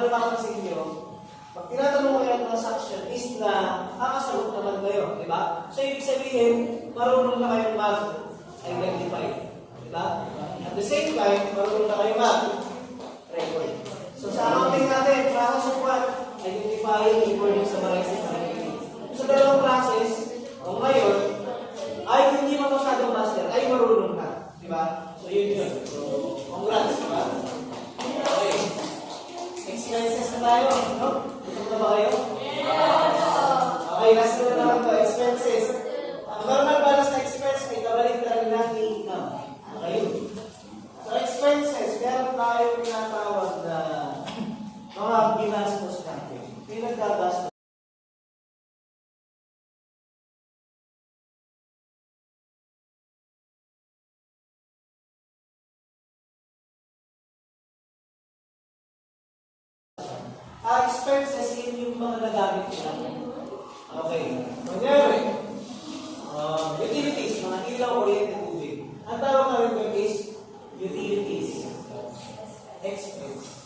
napapansin nyo, pag tinatanong ko yung transaction is na kakasagot naman kayo, di ba? So, ibig sabihin, marunong na kayong mag-identify. Di ba? At the same time, marunong na kayong mag-record. So, sa accounting natin, makakasukat, identifying, recording, summarizing, sa dalawang classes, o ngayon, ay hindi mo masyadong master, ay marunong ka. Di ba? So, yun yun. So, congrats, di ba? Okay. Expenses na tayo, no? Ito na ba kayo? Okay, last na naman ito, expenses. Ang normal balance na expense ay kabaligtaran ng income. Okay? So, expenses, meron tayong tinatawag na mga ginastos natin. Pinagkagastos. Expenses, yun yung mga nagamit natin. Okay. Kunyari, utilities, mga ilaw, kuryente, tubig. Ang tawag namin ko is utilities expense.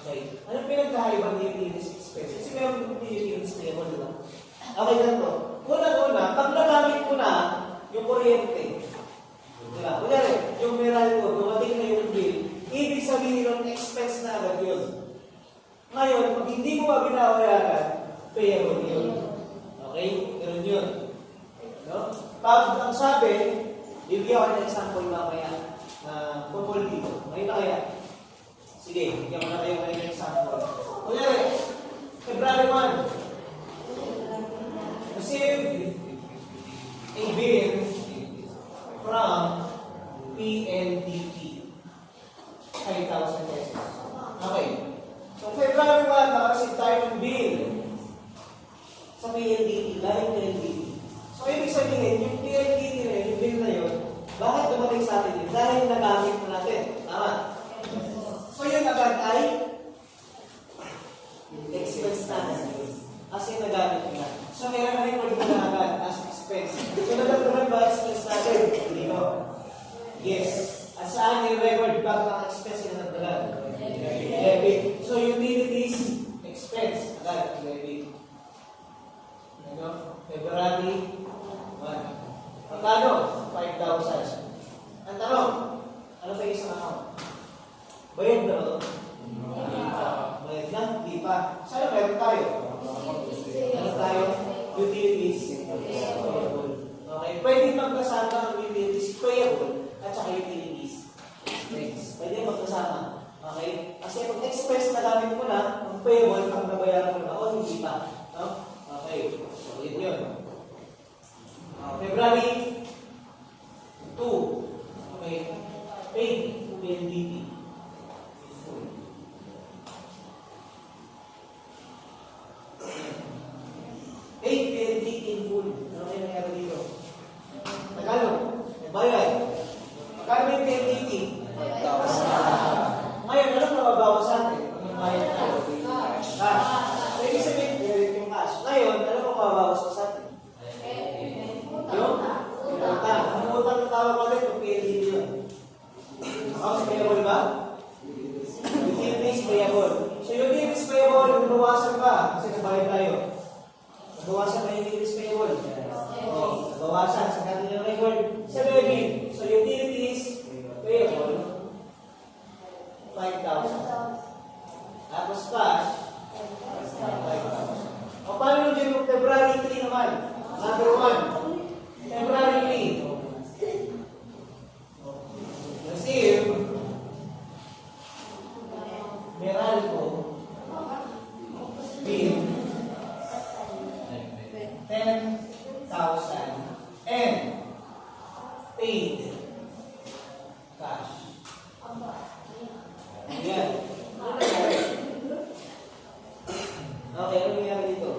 Okay. Anong pinagkaiba ng utilities expense? Kasi meron utilities na yun, diba? Okay, ganito. Una-una, pag nagamit ko na yung kuryente, diba? Kunyari, yung meral ko, dumating na yung bill, ibig sabihin ng expense na agad yun. Ngayon, pag hindi mo pa binabayaran, payable yun. Okay? Ganun yun. No? Pag ang sabi, bibigyan ko ng example mamaya na tungkol dito. Ngayon na kaya? Sige, bigyan ko na kayo ng example. Kunyari, February 1, received a bill from PLDT. 5,000 pesos. Okay. So, February 1, nakareceive tayo ng bill sa PLDT, galing PLDT. So, ibig sabihin, yung PLDT na yun, yung bill na yun, bakit dumating sa atin yun? Dahil nagamit mo natin. Tama? So, yung agad ay expense natin. Kasi nagamit mo na. So, meron record mo na agad as expense. So, nagagawin ba expense natin? Hindi mo. Yes. At saan yung record back ng expense na nagdagan? Debit. So, utilities expense. Agad, debit. Ano? February 1. Magkano? 5,000. Ang tanong, ano sa isang account? Bayad na ba ito? Bayad na? Hindi pa. Saan meron tayo? Meron tayo? Utilities payable. Okay. Pwede magkasama ang utilities payable at saka utilities expense. Pwede magkasama. Okay? Kasi pag expense na gamit mo na, ang payable, pag nabayaran mo na, o hindi pa. No? Okay. So, ito yun. February 2. Okay. Paid to PLDT. Paid PLDT in full. Ano kayo nangyari dito? Tagalog. Bayad. Magkano yung PLDT? 5,000. Ngayon, ano mababawas sa atin? Yung bayad tayo? Cash. So, ibig sabihin, direct yung cash. Ngayon, ano mababawas sa atin? Yung utang. Ang utang na tawag ko ulit, yung PLDT yun. Accounts payable ba? Utilities payable. So, utilities payable, nabawasan pa. Kasi nabayad tayo. Nabawasan pa yung utilities payable. Nabawasan. Sa natin yung record. Sa debit. So, utilities payable. 5,000. Tapos cash, 5,000. O paano nung dyan yung February 3 naman? Number 1. February 3. Receive Meralco bill 10,000 and paid cash. Ayan. Okay, ano nangyari dito?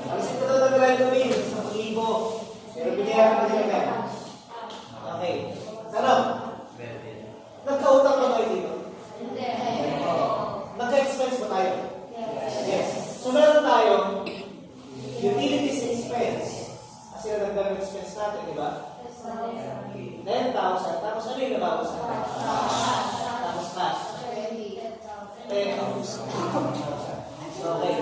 Kasi ito na nag-ride bill sa 1,000. Pero binayaran pa din agad. Okay. Tanong. Nagkautang ba tayo dito? Hindi. Nagka-expense ba tayo? Yes. So, meron tayo utilities expense. Kasi nagdang expense natin, di ba? 10,000. Tapos ano yung nabawas natin? Tapos cash. 10,000. Okay.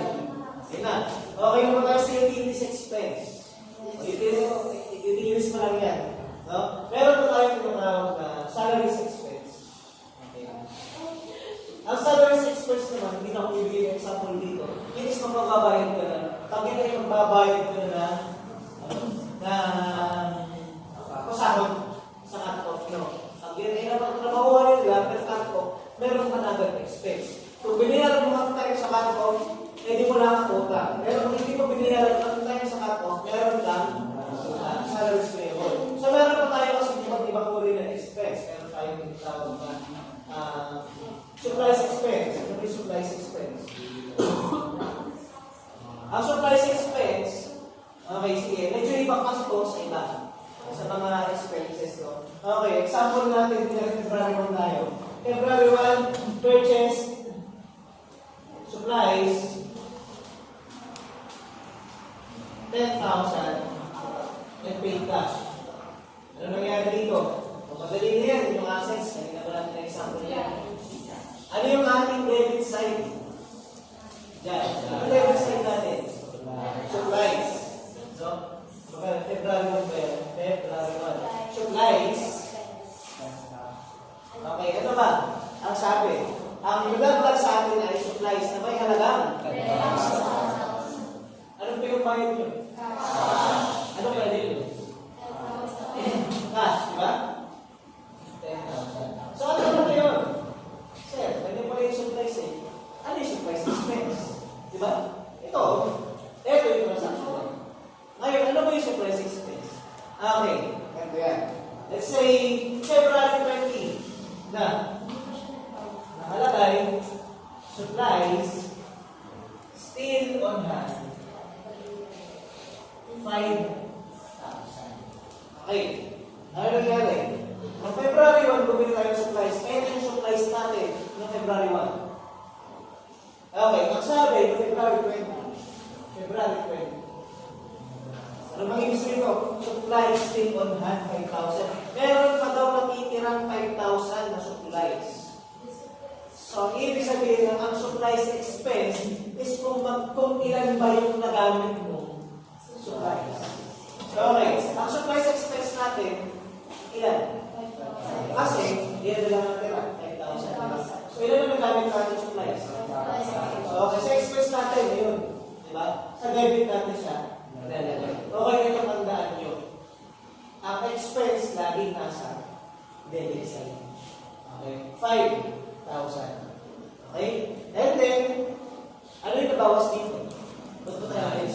Yun na. Okay naman tayo sa utilities expense. Utilities pa lang yan. No? Meron pa tayo tinatawag na salaries expense. Okay. Ang salaries expense naman, hindi na ako ibigay ng example dito. Yun is magbabayad ka na. Pag yun ay magbabayad ka na pasahod sa cut-off. Pag yun ay nabakuha nila, pero cut-off, meron ka na agad expense. Kung binayaran mo tayo sa cut-off, hindi mo lang ang utang. Pero kung hindi mo binayaran tayo sa cut-off, meron lang salaries payable. So meron pa tayo kasi ibang uri ng expense. Meron tayong tawag na supplies expense. Ano yung supplies expense? Ang supplies expense, okay, sige, medyo ibang kasi po sa iba. Sa mga expenses ko. Okay, example natin, February 1 tayo. February 1, purchase supplies 10,000 and paid cash. Ano nangyari dito? Kung madali na yan, yung assets, kanina ba natin na example yan? Ano yung ating debit side? Diyan. Ano debit side natin? Supplies. So, February 1 ba yan? February 1. Supplies. Okay, ito ba? Ang sabi, ang nilaglag sa atin ay supplies na may halagang. Anong pinagbayad nyo? Anong pwede nyo? Cash, di ba? 10,000. So, ano naman yun? Sir, pwede pa yung supplies eh. Ano yung supplies expense? Di ba? Ito yung transaction. Ngayon, ano ba yung supplies expense? Okay, ganito yan. Let's say, February 20 na nakalagay, supplies, still on hand, 5,000. Okay. Ano nangyari? Noong February 1, bumili tayo ng supplies. Ito yung supplies natin noong February 1. Okay. Ang sabi, noong February 20. February 20. Ano bang ibig sabihin ko? Supplies still on hand, 5,000. Meron pa daw natitirang 5,000 na supplies. So, ibig sabihin ang supplies expense is kung ilan ba yung nagamit mo supplies. So, okay. Ang supplies expense natin, ilan? Kasi, ilan na lang natira? 5,000. So, ilan na nagamit natin supplies? So, okay. Sa expense natin, yun. Diba? Sa debit natin siya. Okay, ito tandaan nyo. Ang expense lagi nasa debit side. Okay? 5,000. Okay? And then, ano yung nabawas dito? Ito tayo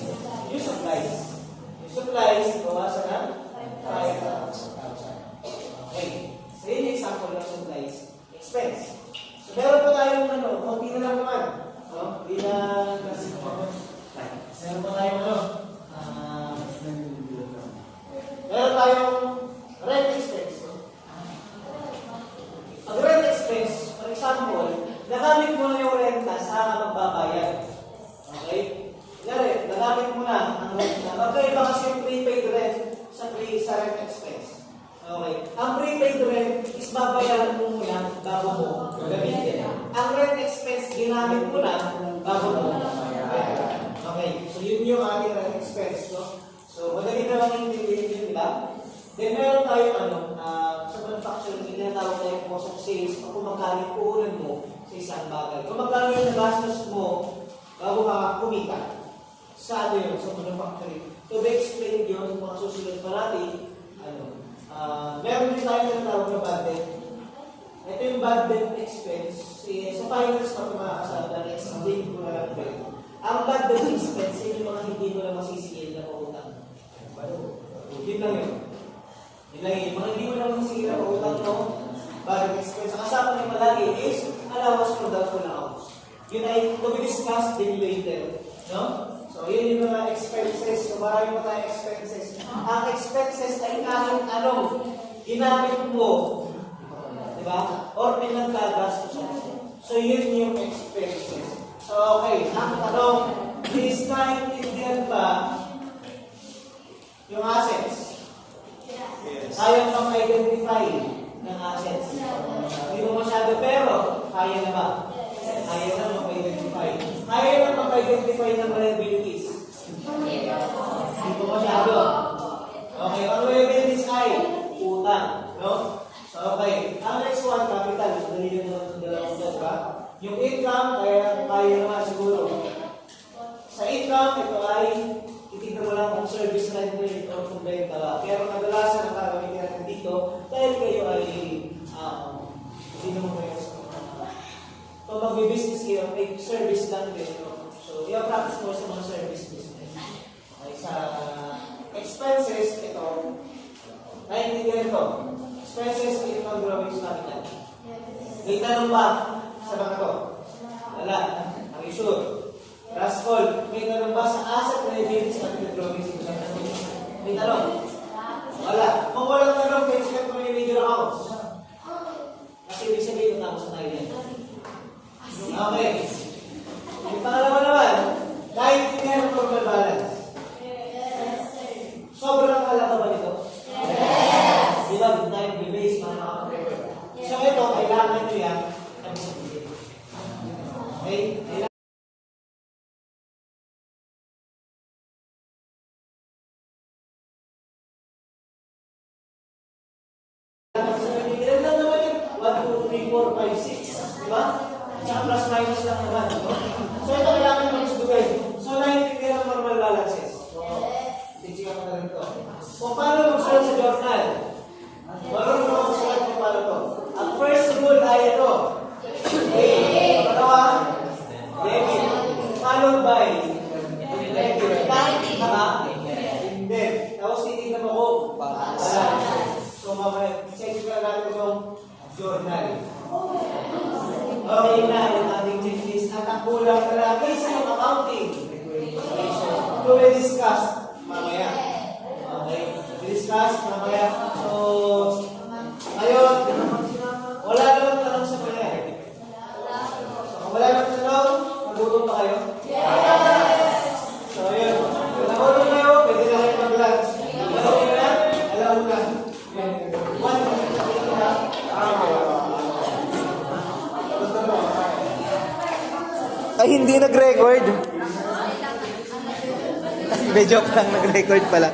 yung supplies. Yung supplies, bawasan ng 5,000. Okay. So, yun yung example ng supplies. Expense. So, meron pa tayong konti na lang naman. Hindi na meron pa tayong meron tayong rent expense. Ang rent expense, for example, nagamit mo na yung renta sa magbabayad. Okay? Nagamit mo na ang renta. Magkaiba kasi yung prepaid rent sa rent expense. Okay? Ang prepaid rent is babayaran mo muna bago mo gagamitin. Ang rent expense, ginamit mo na bago mo bayaran. Okay? So, yun yung ating rent expense. So, madali na lang yung tindihin, di ba? Then, meron tayo, sa manufacturing, tinatawag tayo cost of sales, kung magkano yung puhunan mo sa isang bagay. Kung magkano yung nagastos mo, bago ka kumita, sa yun, sa manufacturing. To be explained yun, sa mga susunod pa natin, meron din tayo tinatawag na bad debt. Ito yung bad debt expense. Sa finance pa makakasama na explain ko na lang ba. Ang bad debt expense, yung mga hindi mo na masisigil na pautang. Yun lang yun. Yun lang yun. Mga hindi mo na masisigil na pautang mo, bad debt expense. Ang kasama niyo palagi is allowance for doubtful accounts. Yun ay to be discussed din later. No? So, yun yung mga expenses. So, marami pa tayong expenses. Ang expenses ay kahit anong ginamit mo. Diba? Or pinagkagastos mo. So, yun yung expenses. So, okay. Ang tanong, this time, indian ba yung assets? Kaya bang identify ng assets? Hindi mo masyado, pero kaya na ba? Kaya na mag-identify. i-identify. Kaya lang mag-identify ng liabilities. Hindi ko masyado. Okay, ang liabilities ay utang. No? So, okay. Ang next one, capital. Dali yung dalawang dyan, ba? Yung income, kaya naman siguro. Sa income, ito ay titignan mo lang kung service render o kung benta ba. Pero kadalasan ang gagawin natin dito dahil kayo ay hindi naman kayo kung mag-business kayo, may service lang din. So, i-practice mo sa mga service business. Okay, sa expenses, ito, naiintindihan ito. Expenses, ito ang drawings natin. May tanong ba sa mga ito? Wala. Ang issue. Last call. May tanong ba sa asset liabilities natin yung drawings? May tanong? Wala. Kung walang tanong, kaya sikat mo yung major accounts. Kasi ibig sabihin ito sa tayo yan. Okay. Yung pangalawa naman, naiintindihan ang total balance. Sobrang halaga ba nito? Yes! Di ba, tayo bibase mga nakapag-record. So ito, kailangan nyo yan. Okay? Ilan lang naman yun? 1, 2, 3, 4, 5, 6. Di ba? Tsaka plus minus lang naman. So ito kailangan naman sugay. So naiintindihan ang normal balances. Tichika ka na rin ito. Kung paano mag-sulat sa journal? Marunong mo mag-sulat kung paano ito. Ang first rule ay ito. Pangalawa, debit. Followed by credit. Tama? Hindi. Tapos titignan mo kung balance. So mamaya, check ka natin itong journal. Okay na yung ating checklist. At ang kulang na lang sa yung accounting. So, we discuss mamaya. Okay? We discuss mamaya. So, ngayon, wala naman tanong sa kanya. So, kung wala naman tanong, magutom pa kayo? Yes! So, yun. Kung nakulong kayo, pwede na kayo mag-lunch. Alam mo na? Alam mo na. Ay, hindi nag-record. May joke lang, nag-record pala.